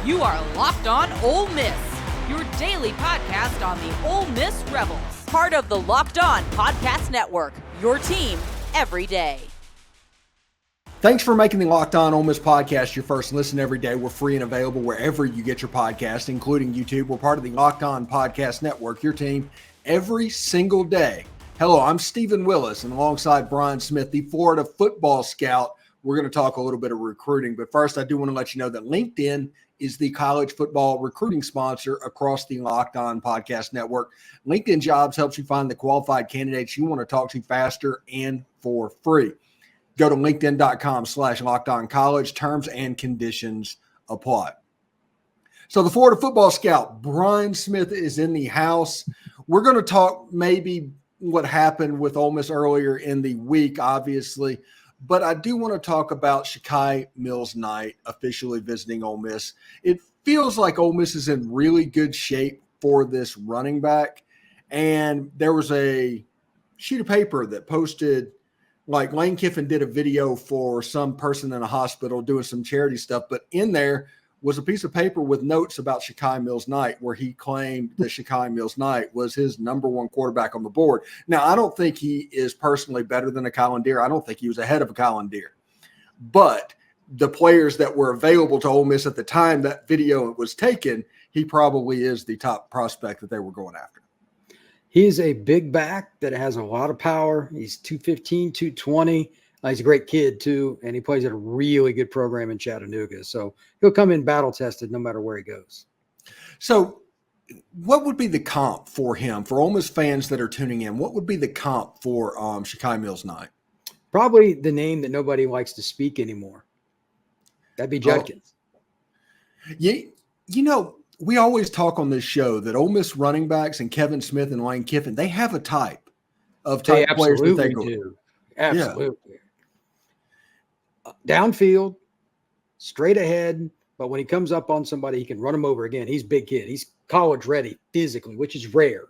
You are Locked On Ole Miss, your daily podcast on the Ole Miss Rebels. Part of the Locked On Podcast Network, your team every day. Thanks for making the Locked On Ole Miss podcast your first listen every day. We're free and available wherever you get your podcast, including YouTube. We're part of the Locked On Podcast Network, your team every single day. Hello, I'm Stephen Willis, and alongside Brian Smith, the Florida football scout, we're going to talk a little bit of recruiting. But first, I do want to let you know that LinkedIn is the college football recruiting sponsor across the Locked On Podcast Network. LinkedIn Jobs helps you find the qualified candidates you want to talk to faster and for free. Go to linkedin.com/LockedOnCollege. Terms and conditions apply. So the Florida football scout, Brian Smith, is in the house. We're going to talk maybe what happened with Ole Miss earlier in the week, obviously. But I do want to talk about Shekai Mills Knight officially visiting Ole Miss. It feels like Ole Miss is in really good shape for this running back. And there was a sheet of paper that posted, like Lane Kiffin did a video for some person in a hospital doing some charity stuff. But in there was a piece of paper with notes about Shekai Mills Knight, where he claimed that Shekai Mills Knight was his number one quarterback on the board. Now, I don't think he is personally better than a Colin Deere. I don't think he was ahead of a Colin Deere. But the players that were available to Ole Miss at the time that video was taken, he probably is the top prospect that they were going after. He's a big back that has a lot of power. He's 215, 220. He's a great kid, too, and he plays at a really good program in Chattanooga. So he'll come in battle-tested no matter where he goes. So what would be the comp for him, for Ole Miss fans that are tuning in? What would be the comp for Shekai Mills Knight? Probably the name that nobody likes to speak anymore. That'd be Judkins. Yeah, you know, we always talk on this show that Ole Miss running backs and Kevin Smith and Lane Kiffin, they have a type of players that they go. Do. Absolutely. Yeah. Downfield, straight ahead, but when he comes up on somebody, he can run him over again. He's a big kid. He's college ready physically, which is rare.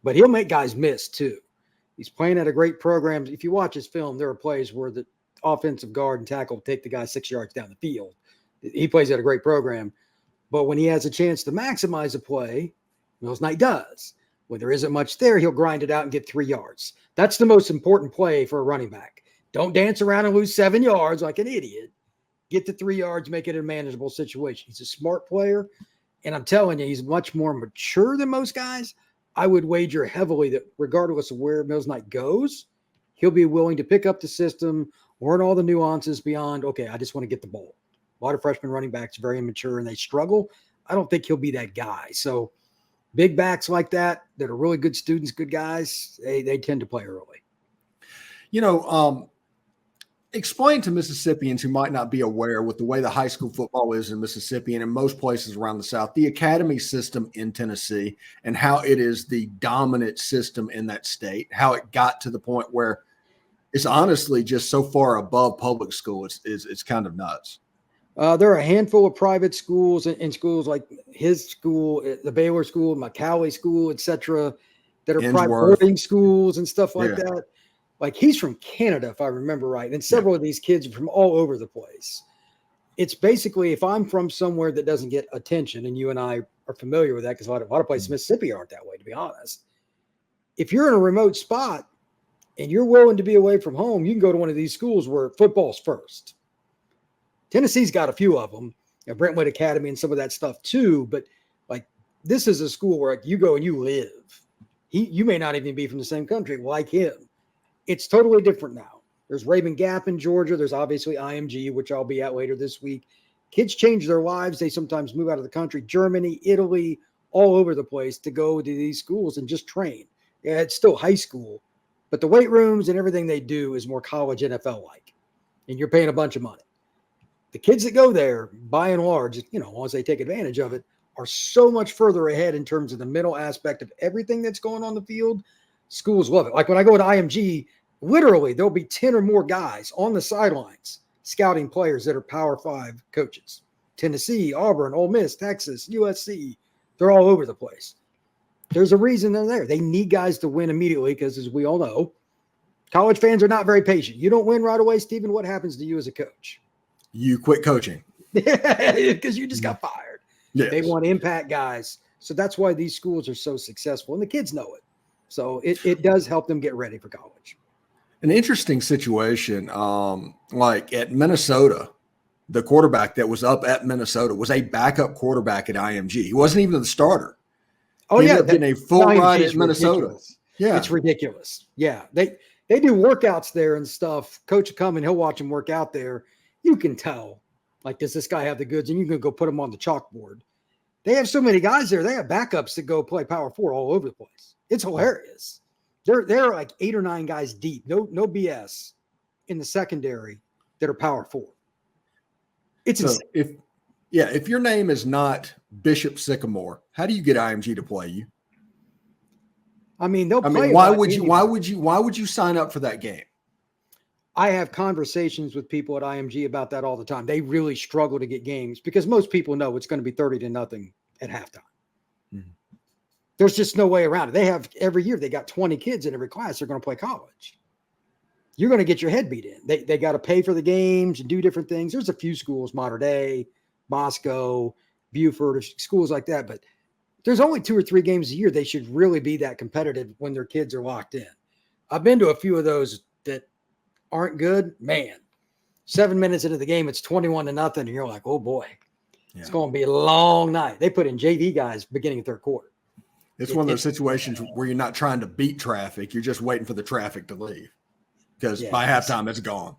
But he'll make guys miss too. He's playing at a great program. If you watch his film, there are plays where the offensive guard and tackle take the guy 6 yards down the field. He plays at a great program. But when he has a chance to maximize a play, Mills Knight does. When there isn't much there, he'll grind it out and get 3 yards. That's the most important play for a running back. Don't dance around and lose 7 yards like an idiot. Get the 3 yards, make it a manageable situation. He's a smart player, and I'm telling you, he's much more mature than most guys. I would wager heavily that regardless of where Mills Knight goes, he'll be willing to pick up the system, learn all the nuances beyond, okay, I just want to get the ball. A lot of freshman running backs are very immature and they struggle. I don't think he'll be that guy. So big backs like that are really good students, good guys, they tend to play early. You know, explain to Mississippians who might not be aware with the way the high school football is in Mississippi and in most places around the South, the academy system in Tennessee and how it is the dominant system in that state, how it got to the point where it's honestly just so far above public school. It's kind of nuts. There are a handful of private schools and schools like his school, the Baylor school, McCallie school, etc., that are private boarding schools and stuff like that. Like he's from Canada, if I remember right. And several of these kids are from all over the place. It's basically, if I'm from somewhere that doesn't get attention, and you and I are familiar with that because a lot of places in Mississippi aren't that way, to be honest. If you're in a remote spot and you're willing to be away from home, you can go to one of these schools where football's first. Tennessee's got a few of them, Brentwood Academy and some of that stuff too. But like this is a school where like, you go and you live. You may not even be from the same country like him. It's totally different now. There's Raven Gap in Georgia. There's obviously IMG, which I'll be at later this week. Kids change their lives. They sometimes move out of the country, Germany, Italy, all over the place to go to these schools and just train. Yeah, it's still high school, but the weight rooms and everything they do is more college NFL-like, and you're paying a bunch of money. The kids that go there, by and large, once they take advantage of it, are so much further ahead in terms of the mental aspect of everything that's going on the field. Schools love it. Like when I go to IMG, literally there'll be 10 or more guys on the sidelines scouting players that are Power 5 coaches. Tennessee, Auburn, Ole Miss, Texas, USC, they're all over the place. There's a reason they're there. They need guys to win immediately because, as we all know, college fans are not very patient. You don't win right away, Stephen, what happens to you as a coach? You quit coaching. Because you just got fired. Yes. They want impact guys. So that's why these schools are so successful, and the kids know it. So it does help them get ready for college. An interesting situation, like at Minnesota, the quarterback that was up at Minnesota was a backup quarterback at IMG. He wasn't even the starter. Oh, he yeah. ended up getting a full ride at Minnesota. Ridiculous. Yeah. It's ridiculous. Yeah. They do workouts there and stuff. Coach will come and he'll watch him work out there. You can tell, like, does this guy have the goods? And you can go put him on the chalkboard. They have so many guys there. They have backups that go play power 4 all over the place. It's hilarious. They're like 8 or 9 guys deep. No BS in the secondary that are power 4. It's so if your name is not Bishop Sycamore, how do you get IMG to play you? I mean, they'll play. Why would you sign up for that game? I have conversations with people at IMG about that all the time. They really struggle to get games because most people know it's going to be 30-0 at halftime. Mm-hmm. There's just no way around it. They have every year, they got 20 kids in every class. They're going to play college. You're going to get your head beat in. They got to pay for the games and do different things. There's a few schools, Mater Dei, Moscow, Buford, schools like that. But there's only 2 or 3 games a year. They should really be that competitive when their kids are locked in. I've been to a few of those that aren't good. Man, 7 minutes into the game, it's 21-0. And you're like, oh boy, it's going to be a long night. They put in JV guys beginning of third quarter. It's one of those situations where you're not trying to beat traffic. You're just waiting for the traffic to leave because by halftime it's gone.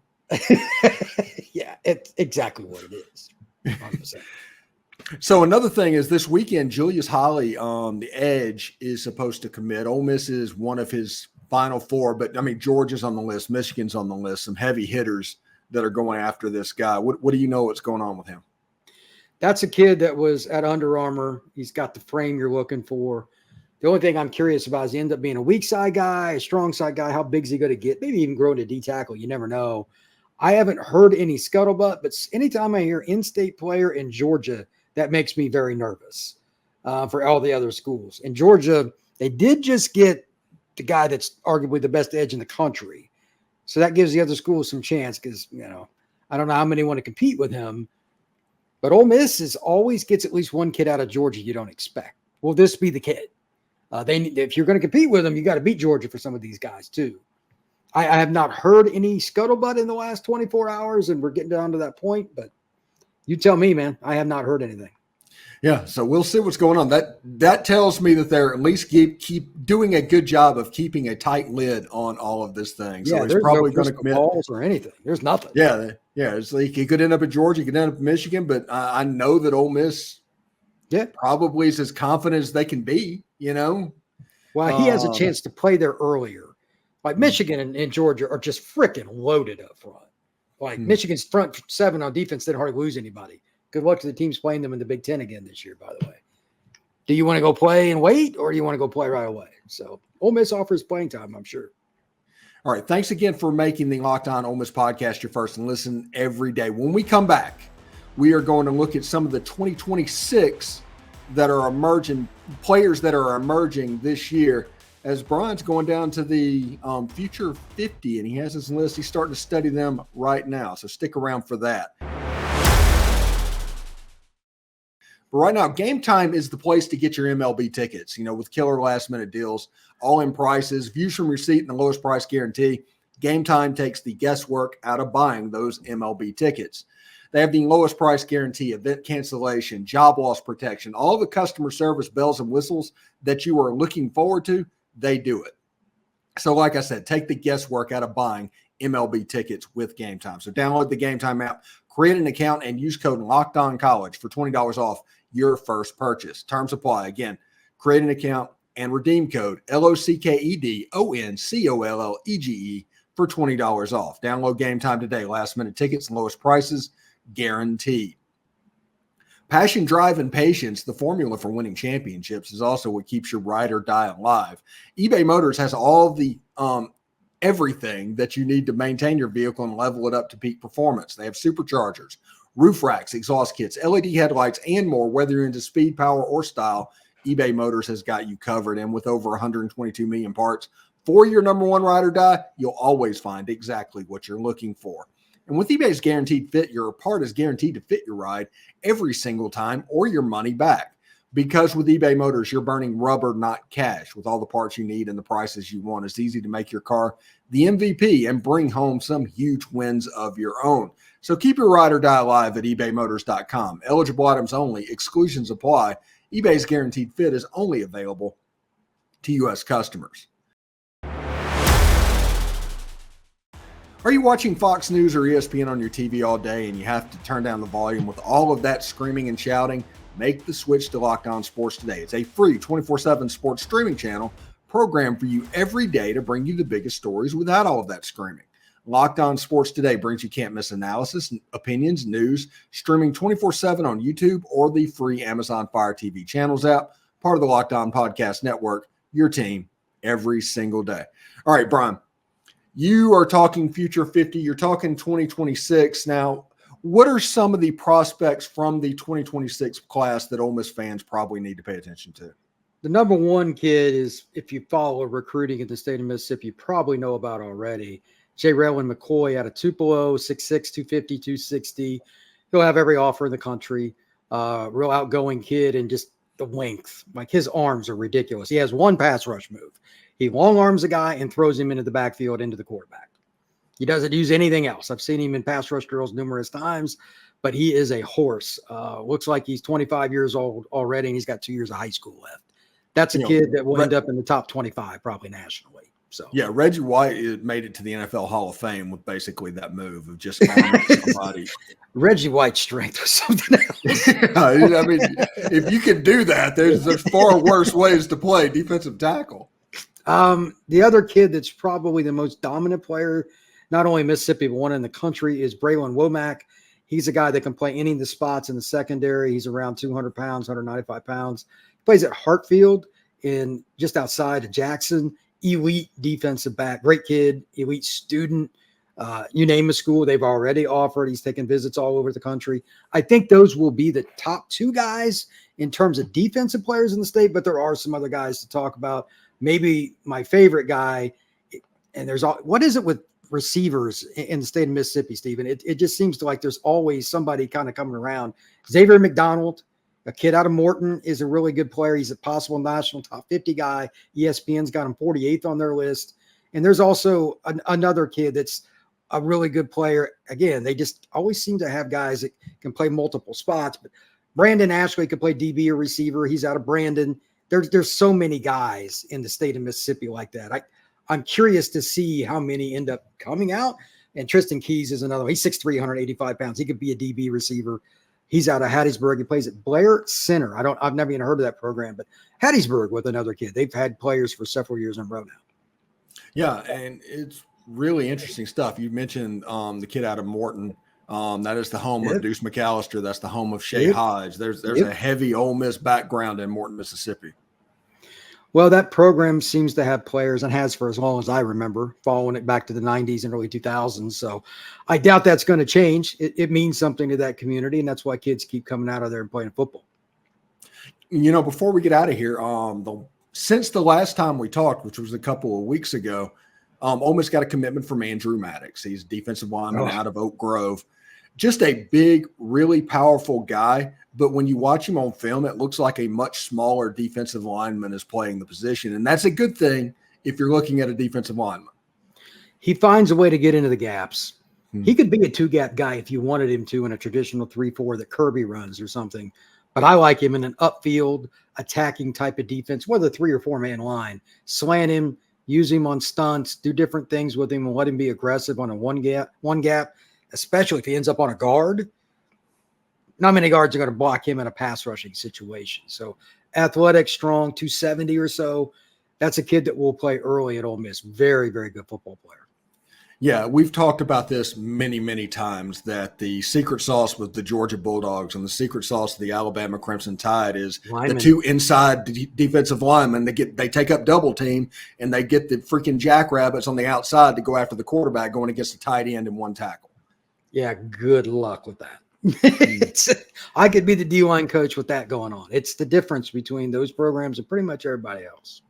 Yeah, it's exactly what it is. 100%. So another thing is this weekend, Julius Holly, the edge, is supposed to commit. Ole Miss is one of his final 4, but I mean, Georgia's on the list. Michigan's on the list. Some heavy hitters that are going after this guy. What do you know what's going on with him? That's a kid that was at Under Armour. He's got the frame you're looking for. The only thing I'm curious about is he end up being a weak side guy, a strong side guy. How big is he going to get? Maybe even grow into D tackle. You never know. I haven't heard any scuttlebutt, but anytime I hear in-state player in Georgia, that makes me very nervous for all the other schools. In Georgia, they did just get the guy that's arguably the best edge in the country. So that gives the other schools some chance because, I don't know how many want to compete with him. But Ole Miss always gets at least one kid out of Georgia you don't expect. Will this be the kid? If you're going to compete with them, you got to beat Georgia for some of these guys too. I have not heard any scuttlebutt in the last 24 hours, and we're getting down to that point. But you tell me, man, I have not heard anything. Yeah, so we'll see what's going on. That tells me that they're at least keep doing a good job of keeping a tight lid on all of this thing. So he's probably going to commit balls or anything. There's nothing. Yeah. It's like he could end up at Georgia, he could end up in Michigan, but I know that Ole Miss probably is as confident as they can be. Well, he has a chance to play there earlier. Like Michigan and Georgia are just freaking loaded up front. Like Michigan's front 7 on defense didn't hardly lose anybody. Good luck to the teams playing them in the Big Ten again this year, by the way. Do you want to go play and wait, or do you want to go play right away? So Ole Miss offers playing time, I'm sure. All right. Thanks again for making the Locked On Ole Miss podcast your first and listen every day. When we come back, we are going to look at some of the 2026 that are emerging, players that are emerging this year, as Brian's going down to the future 50, and he has his list. He's starting to study them right now. So stick around for that. But right now, Gametime is the place to get your MLB tickets, with killer last-minute deals, all-in prices, views from your seat, and the lowest price guarantee. Gametime takes the guesswork out of buying those MLB tickets. They have the lowest price guarantee, event cancellation, job loss protection, all the customer service bells and whistles that you are looking forward to, they do it. So like I said, take the guesswork out of buying MLB tickets with Gametime. So download the Gametime app, create an account, and use code LOCKEDONCollege for $20 off your first purchase. Terms apply. Again, create an account and redeem code LOCKEDONCOLLEGE for $20 off. Download Gametime today. Last minute tickets, lowest prices guaranteed. Passion, drive, and patience, the formula for winning championships, is also what keeps your ride or die alive. eBay Motors has all the everything that you need to maintain your vehicle and level it up to peak performance. They have superchargers, roof racks, exhaust kits, LED headlights, and more. Whether you're into speed, power, or style, eBay Motors has got you covered. And with over 122 million parts, For your number one ride or die, you'll always find exactly what you're looking for. And with eBay's Guaranteed Fit, your part is guaranteed to fit your ride every single time or your money back. Because with eBay Motors, you're burning rubber, not cash. With all the parts you need and the prices you want, it's easy to make your car the MVP and bring home some huge wins of your own. So keep your ride or die alive at ebaymotors.com. Eligible items only. Exclusions apply. eBay's Guaranteed Fit is only available to U.S. customers. Are you watching Fox News or ESPN on your TV all day and you have to turn down the volume with all of that screaming and shouting? Make the switch to Locked On Sports Today. It's a free 24/7 sports streaming channel programmed for you every day to bring you the biggest stories without all of that screaming. Locked On Sports Today brings you can't-miss analysis, opinions, news, streaming 24/7 on YouTube or the free Amazon Fire TV channels app, part of the Locked On Podcast Network, your team every single day. All right, Brian, you are talking Future 50. You're talking 2026 now. What are some of the prospects from the 2026 class that Ole Miss fans probably need to pay attention to? The number one kid is, if you follow recruiting in the state of Mississippi, you probably know about already. J. Raylin McCoy out of Tupelo, 6'6", 250, 260. He'll have every offer in the country. Real outgoing kid and just the length. Like, his arms are ridiculous. He has one pass rush move. He long arms a guy and throws him into the backfield, into the quarterback. He doesn't use anything else. I've seen him in pass rush drills numerous times, but he is a horse. Looks like he's 25 years old already, and he's got 2 years of high school left. That's a kid that will end up in the top 25, probably nationally. So yeah, Reggie White made it to the NFL Hall of Fame with basically that move of just somebody. Reggie White's strength was something else. I mean, if you can do that, there's far worse ways to play defensive tackle. The other kid that's probably the most dominant player, not only in Mississippi, but one in the country, is Braylon Womack. He's a guy that can play any of the spots in the secondary. He's around 200 pounds, 195 pounds. He plays at Hartfield in just outside of Jackson. Elite defensive back, great kid, elite student. You name a school, they've already offered. He's taken visits all over the country. I think those will be the top two guys in terms of defensive players in the state, but there are some other guys to talk about. Maybe my favorite guy, and what is it with receivers in the state of Mississippi, Stephen? It just seems to like there's always somebody kind of coming around. Xavier McDonald, a kid out of Morton, is a really good player. He's a possible national top 50 guy. ESPN's got him 48th on their list. And there's also another kid that's a really good player. Again, they just always seem to have guys that can play multiple spots. But Brandon Ashley could play DB or receiver. He's out of Brandon. There's so many guys in the state of Mississippi like that. I'm curious to see how many end up coming out. And Tristan Keys is another one. He's 6'3", 185 pounds. He could be a DB receiver. He's out of Hattiesburg. He plays at Blair Center. I've never even heard of that program, but Hattiesburg with another kid. They've had players for several years in a row now. Yeah, and it's really interesting stuff. You mentioned the kid out of Morton. That is the home of Deuce McAllister. That's the home of Shea Hodge. There's a heavy Ole Miss background in Morton, Mississippi. Well, that program seems to have players, and has for as long as I remember, following it back to the 90s and early 2000s. So I doubt that's going to change. It means something to that community, and that's why kids keep coming out of there and playing football. You know, before we get out of here, since the last time we talked, which was a couple of weeks ago, Ole Miss got a commitment from Andrew Maddox. He's a defensive lineman out of Oak Grove. Just a big, really powerful guy. But when you watch him on film, it looks like a much smaller defensive lineman is playing the position. And that's a good thing if you're looking at a defensive lineman. He finds a way to get into the gaps. He could be a two-gap guy if you wanted him to in a traditional 3-4 that Kirby runs or something. But I like him in an upfield, attacking type of defense, whether 3 or 4-man line. Slant him, use him on stunts, do different things with him, and let him be aggressive on a one gap, especially if he ends up on a guard. Not many guards are going to block him in a pass rushing situation. So athletic, strong, 270 or so. That's a kid that will play early at Ole Miss. Very, very good football player. Yeah, we've talked about this many, many times, that the secret sauce with the Georgia Bulldogs and the secret sauce of the Alabama Crimson Tide is the two inside defensive linemen. They take up double team, and they get the freaking jackrabbits on the outside to go after the quarterback going against the tight end in one tackle. Yeah, good luck with that. I could be the D-line coach with that going on. It's the difference between those programs and pretty much everybody else.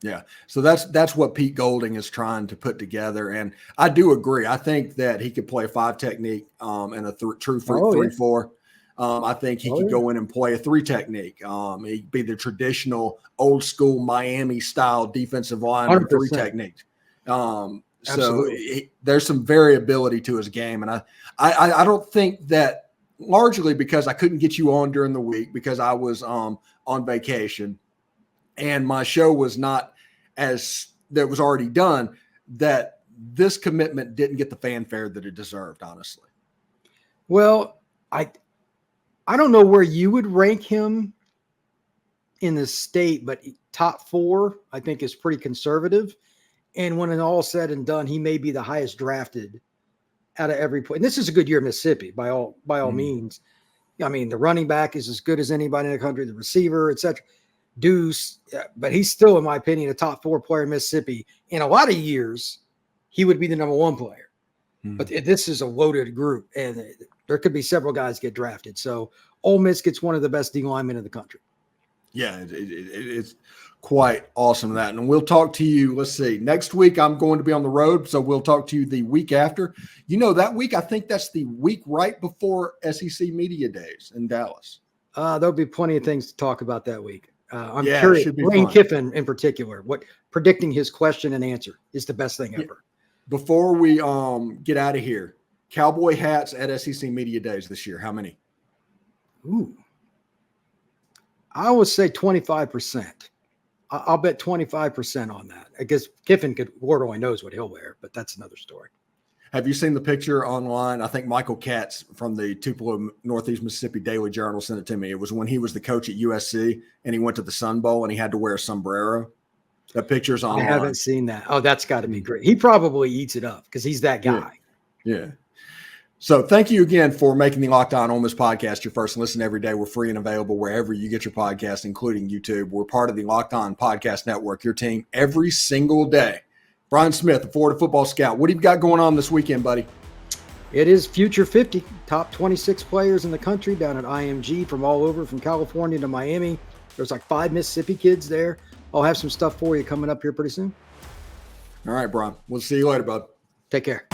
Yeah. So that's what Pete Golding is trying to put together. And I do agree. I think that he could play a 5 technique and a true 3-4. I think he could go in and play a 3 technique. He'd be the traditional old school Miami style defensive line with 3 techniques. So there's some variability to his game. And I don't think that, largely because I couldn't get you on during the week because I was on vacation and my show was not that was already done, that this commitment didn't get the fanfare that it deserved, honestly. Well, I don't know where you would rank him in the state, but top 4, I think, is pretty conservative. And when it all said and done, he may be the highest drafted out of every point. And this is a good year in Mississippi by all means. I mean, the running back is as good as anybody in the country, the receiver, etc. Deuce, but he's still, in my opinion, a top 4 player in Mississippi. In a lot of years, he would be the number 1 player. But this is a loaded group, and there could be several guys get drafted. So Ole Miss gets one of the best D linemen in the country. Yeah, it's quite awesome that. And we'll talk to you. Let's see. Next week, I'm going to be on the road, so we'll talk to you the week after. That week, I think that's the week right before SEC Media Days in Dallas. There'll be plenty of things to talk about that week. I'm curious, Lane Kiffin in particular, what predicting his question and answer is the best thing ever. Before we get out of here, Cowboy hats at SEC Media Days this year, how many? Ooh. I would say 25%. I'll bet 25% on that. I guess Ward only knows what he'll wear, but that's another story. Have you seen the picture online? I think Michael Katz from the Tupelo Northeast Mississippi Daily Journal sent it to me. It was when he was the coach at USC and he went to the Sun Bowl and he had to wear a sombrero. That picture's online. I haven't seen that. Oh, that's got to be great. He probably eats it up because he's that guy. Yeah. So thank you again for making the Locked On Ole Miss podcast your first listen every day. We're free and available wherever you get your podcast, including YouTube. We're part of the Locked On Podcast Network, your team every single day. Brian Smith, the Florida football scout. What have you got going on this weekend, buddy? It is Future 50, top 26 players in the country down at IMG from all over, from California to Miami. There's like 5 Mississippi kids there. I'll have some stuff for you coming up here pretty soon. All right, Brian. We'll see you later, bud. Take care.